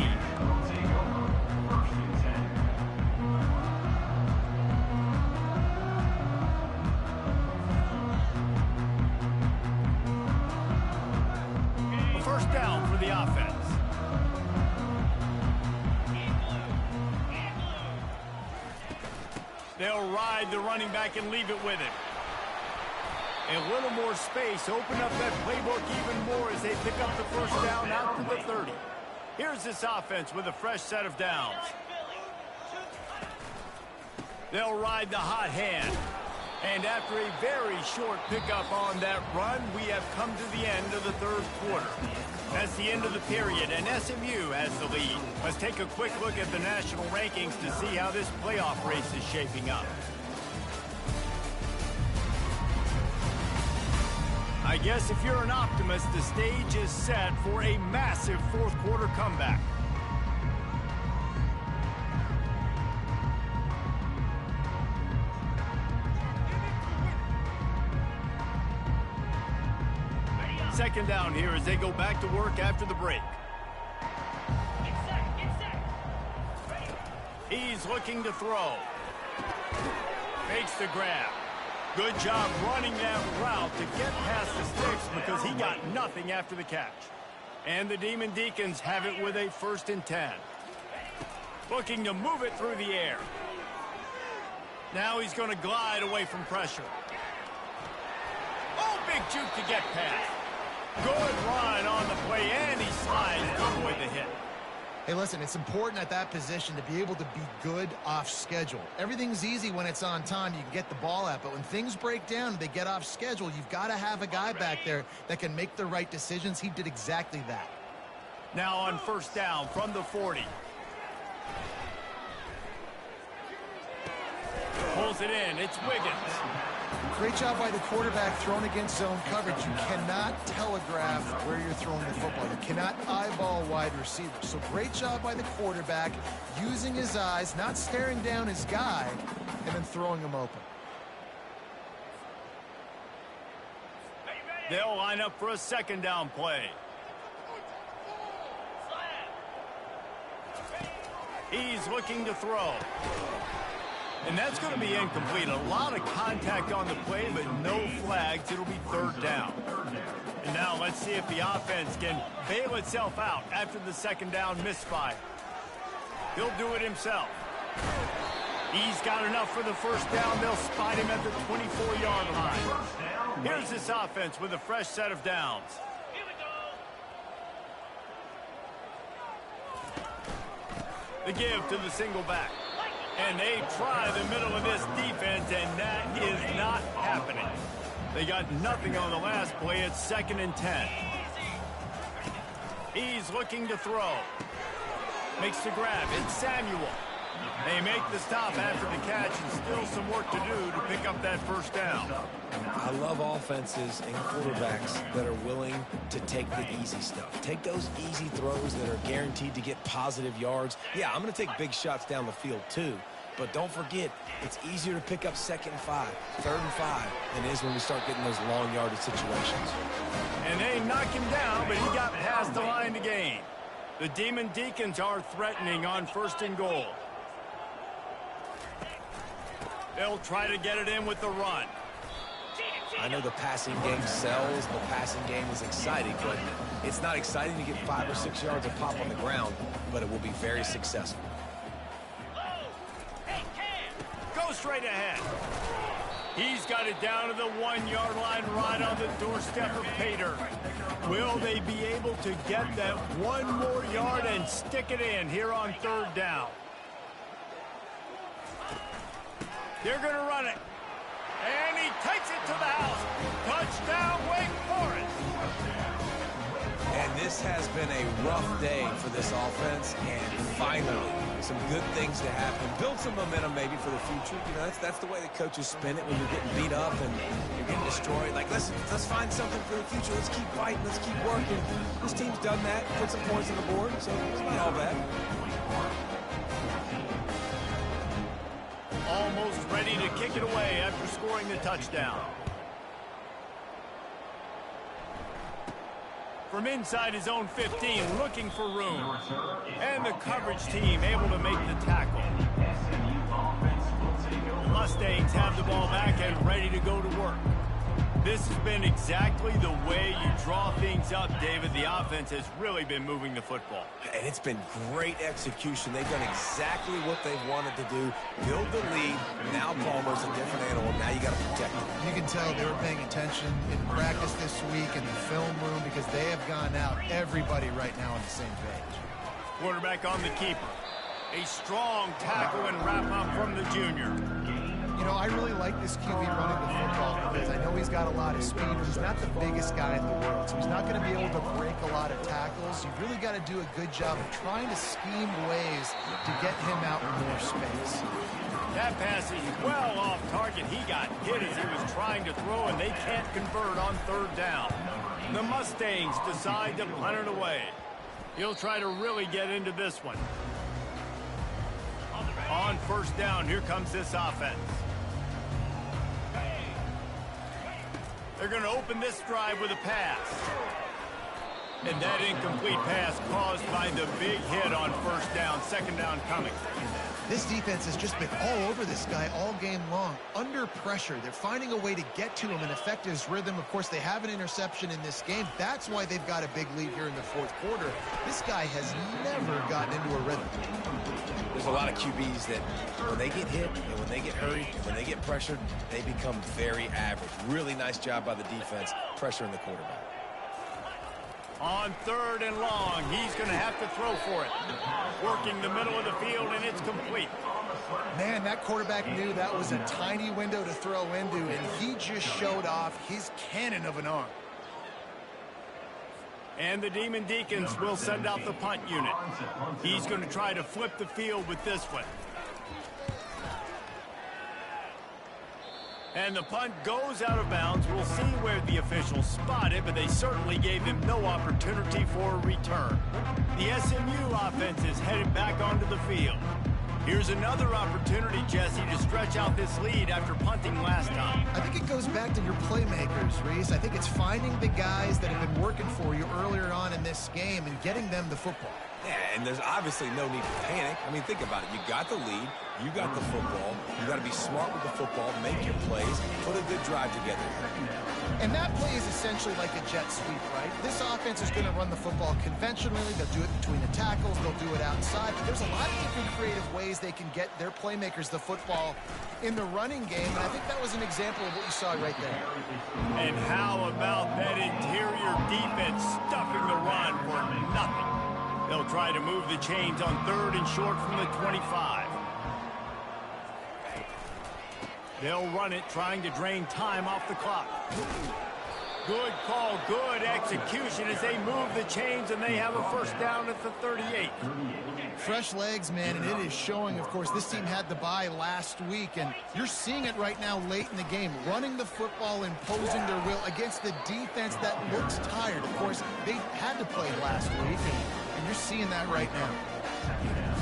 A first down for the offense. They'll ride the running back and leave it with him. A little more space, open up that playbook even more as they pick up the first down out to the 30. Here's this offense with a fresh set of downs. They'll ride the hot hand. And after a very short pickup on that run, we have come to the end of the 3rd quarter. That's the end of the period, and SMU has the lead. Let's take a quick look at the national rankings to see how this playoff race is shaping up. I guess if you're an optimist, the stage is set for a massive 4th quarter comeback. Second down here as they go back to work after the break. He's looking to throw. Makes the grab. Good job running that route to get past the sticks because he got nothing after the catch. And the Demon Deacons have it with a 1st and 10. Looking to move it through the air. Now he's going to glide away from pressure. Oh, big juke to get past. Good run on the play, and he slides to avoid the hit. Hey, listen, it's important at that position to be able to be good off schedule. Everything's easy when it's on time. You can get the ball out, but when things break down and they get off schedule, you've got to have a guy back there that can make the right decisions. He did exactly that. Now on first down from the 40. Pulls it in. It's Wiggins. Great job by the quarterback thrown against zone coverage. You cannot telegraph where you're throwing the football. You cannot eyeball wide receivers. So great job by the quarterback using his eyes, not staring down his guy, and then throwing him open. They'll line up for a second down play. He's looking to throw. And that's going to be incomplete. A lot of contact on the play, but no flags. It'll be third down. And now let's see if the offense can bail itself out after the second down misfire. He'll do it himself. He's got enough for the first down. They'll spot him at the 24-yard line. Here's this offense with a fresh set of downs. The give to the single back. And they try the middle of this defense, and that is not happening. They got nothing on the last play. It's 2nd and 10. He's looking to throw. Makes the grab. It's Samuel. They make the stop after the catch, and still some work to do to pick up that first down. I love offenses and quarterbacks that are willing to take the easy stuff. Take those easy throws that are guaranteed to get positive yards. Yeah, I'm going to take big shots down the field too. But don't forget, it's easier to pick up 2nd and 5, 3rd and 5 than it is when we start getting those long yardage situations. And they knock him down, but he got past the line to gain. The Demon Deacons are threatening on 1st and goal. They'll try to get it in with the run. I know the passing game sells, the passing game is exciting, but it's not exciting to get 5 or 6 yards of pop on the ground, but it will be very successful. Go straight ahead. He's got it down to the 1-yard line right on the doorstep of Pater. Will they be able to get that one more yard and stick it in here on 3rd down? They're going to run it. And he takes it to the house. Touchdown, Wake Forest. And this has been a rough day for this offense, and finally, some good things to happen. Build some momentum maybe for the future. You know, that's the way the coaches spin it when you're getting beat up and you're getting destroyed. Like, let's find something for the future. Let's keep fighting. Let's keep working. This team's done that, put some points on the board, so it's not all bad. Almost ready to kick it away after scoring the touchdown. From inside his own 15, looking for room. And the coverage team able to make the tackle. The Mustangs have the ball back and ready to go to work. This has been exactly the way you draw things up, David. The offense has really been moving the football. And it's been great execution. They've done exactly what they've wanted to do. Build the lead. Now Palmer's a different animal. Now you got to protect him. You can tell they were paying attention in practice this week in the film room because they have gone out, everybody right now on the same page. Quarterback on the keeper. A strong tackle and wrap up from the junior. You know, I really like this QB running the football because I know he's got a lot of speed. He's not the biggest guy in the world, so he's not going to be able to break a lot of tackles. You've really got to do a good job of trying to scheme ways to get him out in more space. That pass is well off target. He got hit as he was trying to throw, and they can't convert on 3rd down. The Mustangs decide to punt it away. He'll try to really get into this one. On 1st down, here comes this offense. They're going to open this drive with a pass. And that incomplete pass caused by the big hit on 1st down, 2nd down coming. This defense has just been all over this guy all game long. Under pressure, they're finding a way to get to him and affect his rhythm. Of course, they have an interception in this game. That's why they've got a big lead here in the 4th quarter. This guy has never gotten into a rhythm. There's a lot of QBs that when they get hit and when they get hurried and when they get pressured, they become very average. Really nice job by the defense, pressuring the quarterback. On 3rd and long, he's going to have to throw for it. Working the middle of the field, and it's complete. Man, that quarterback knew that was a tiny window to throw into, and he just showed off his cannon of an arm. And the Demon Deacons will send out the punt unit. He's going to try to flip the field with this one. And the punt goes out of bounds. We'll see where the officials spot it, but they certainly gave him no opportunity for a return. The SMU offense is headed back onto the field. Here's another opportunity, Jesse, to stretch out this lead after punting last time. I think it goes back to your playmakers, Reese. I think it's finding the guys that have been working for you earlier on in this game and getting them the football. Yeah, and there's obviously no need to panic. I mean, think about it. You got the lead. You got the football. You got to be smart with the football, make your plays, put a good drive together. And that play is essentially like a jet sweep, right? This offense is going to run the football conventionally. They'll do it between the tackles. They'll do it outside. But there's a lot of different creative ways they can get their playmakers the football in the running game. And I think that was an example of what you saw right there. And how about that interior defense stuffing the run for nothing? They'll try to move the chains on 3rd and short from the 25. They'll run it, trying to drain time off the clock. Good call, good execution as they move the chains, and they have a first down at the 38. Fresh legs, man, and it is showing, of course, this team had the bye last week, and you're seeing it right now late in the game, running the football, imposing their will against the defense that looks tired. Of course, they had to play last week, and you're seeing that right now.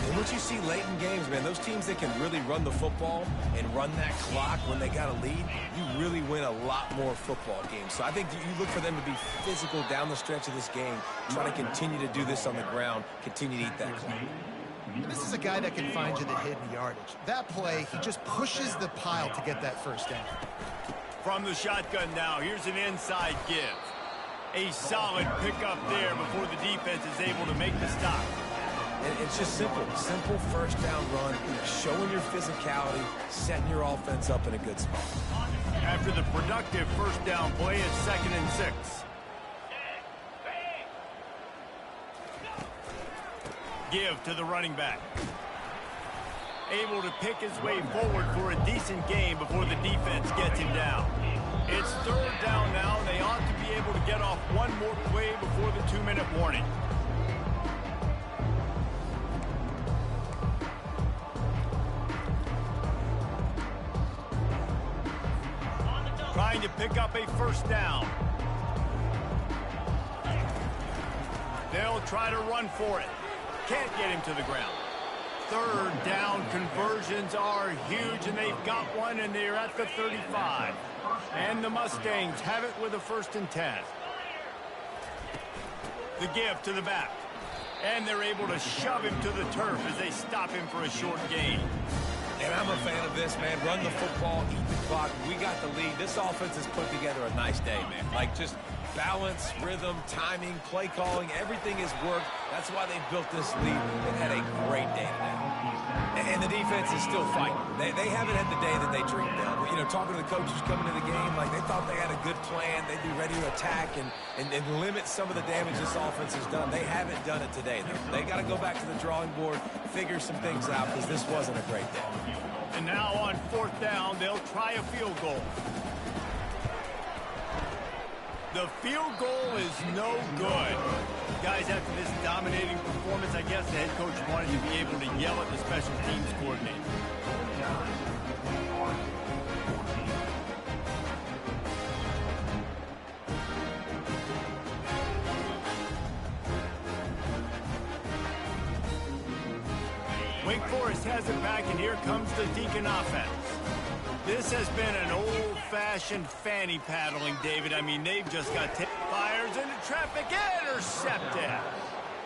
And what you see late in games, man, those teams that can really run the football and run that clock when they got a lead, you really win a lot more football games. So I think you look for them to be physical down the stretch of this game, try to continue to do this on the ground, continue to eat that clock. And this is a guy that can find you the hidden yardage. That play, he just pushes the pile to get that first down. From the shotgun now, here's an inside give. A solid pickup there before the defense is able to make the stop. And it's just simple first down run, showing your physicality, setting your offense up in a good spot. After the productive first down play, it's 2nd and 6. Give to the running back. Able to pick his way forward for a decent gain before the defense gets him down. It's 3rd down now, and they ought to be able to get off one more play before the 2-minute warning. Trying to pick up a first down. They'll try to run for it. Can't get him to the ground. 3rd down conversions are huge, and they've got one, and they're at the 35. And the Mustangs have it with a 1st and 10. The give to the back. And they're able to shove him to the turf as they stop him for a short gain. And I'm a fan of this, man. Run the football, eat the clock. We got the lead. This offense has put together a nice day, man. Like, just balance, rhythm, timing, play calling, everything has worked. That's why they built this lead and had a great day today. And the defense is still fighting. They haven't had the day that they dreamed of. You know, talking to the coaches coming to the game, like, they thought they had a good plan. They'd be ready to attack and limit some of the damage this offense has done. They haven't done it today, though. They got to go back to the drawing board, figure some things out, because this wasn't a great day. And now on 4th down, they'll try a field goal. The field goal is no good. Guys, after this dominating performance, I guess the head coach wanted to be able to yell at the special teams coordinator. Wake Forest has it back, and here comes the Deacon offense. This has been an old-fashioned fanny paddling, David. I mean, they've just got fires into traffic, intercepted.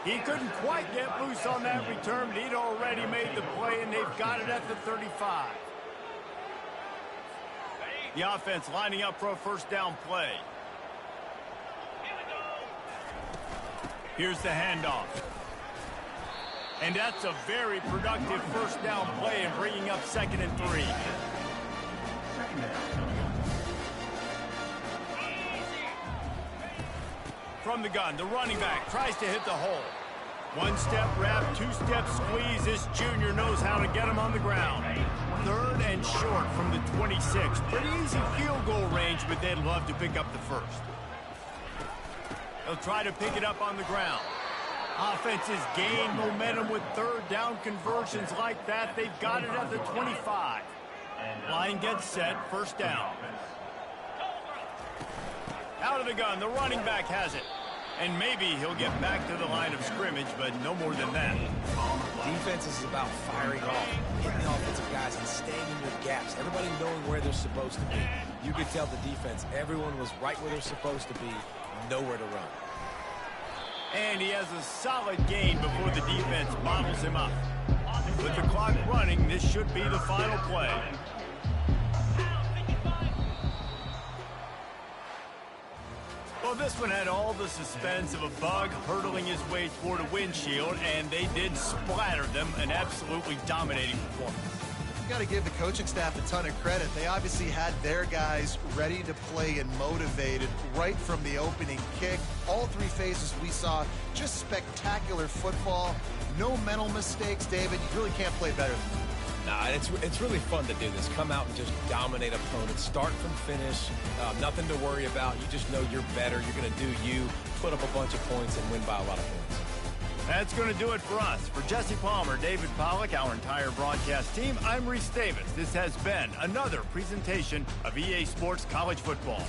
He couldn't quite get loose on that return, but he'd already made the play, and they've got it at the 35. The offense lining up for a first down play. Here's the handoff. And that's a very productive first down play and bringing up 2nd and 3. From the gun, the running back tries to hit the hole. 1-step wrap, 2-step squeeze. This junior knows how to get him on the ground. 3rd and short from the 26. Pretty easy field goal range, but they'd love to pick up the first. They'll try to pick it up on the ground. Offenses gain momentum with 3rd down conversions like that. They've got it at the 25. Line gets set, first down. Out of the gun, the running back has it. And maybe he'll get back to the line of scrimmage, but no more than that. Defense is about firing off, hitting the offensive guys and staying in their gaps. Everybody knowing where they're supposed to be. You could tell the defense, everyone was right where they're supposed to be, nowhere to run. And he has a solid gain before the defense bottles him up. With the clock running, this should be the final play. Well, this one had all the suspense of a bug hurtling his way toward a windshield, and they did splatter them, an absolutely dominating performance. You got to give the coaching staff a ton of credit. They obviously had their guys ready to play and motivated right from the opening kick. All three phases we saw, just spectacular football. No mental mistakes, David. You really can't play better than that. Nah, it's really fun to do this. Come out and just dominate opponents. Start from finish. Nothing to worry about. You just know you're better. You're going to do you, put up a bunch of points, and win by a lot of points. That's going to do it for us. For Jesse Palmer, David Pollack, our entire broadcast team, I'm Reese Davis. This has been another presentation of EA Sports College Football.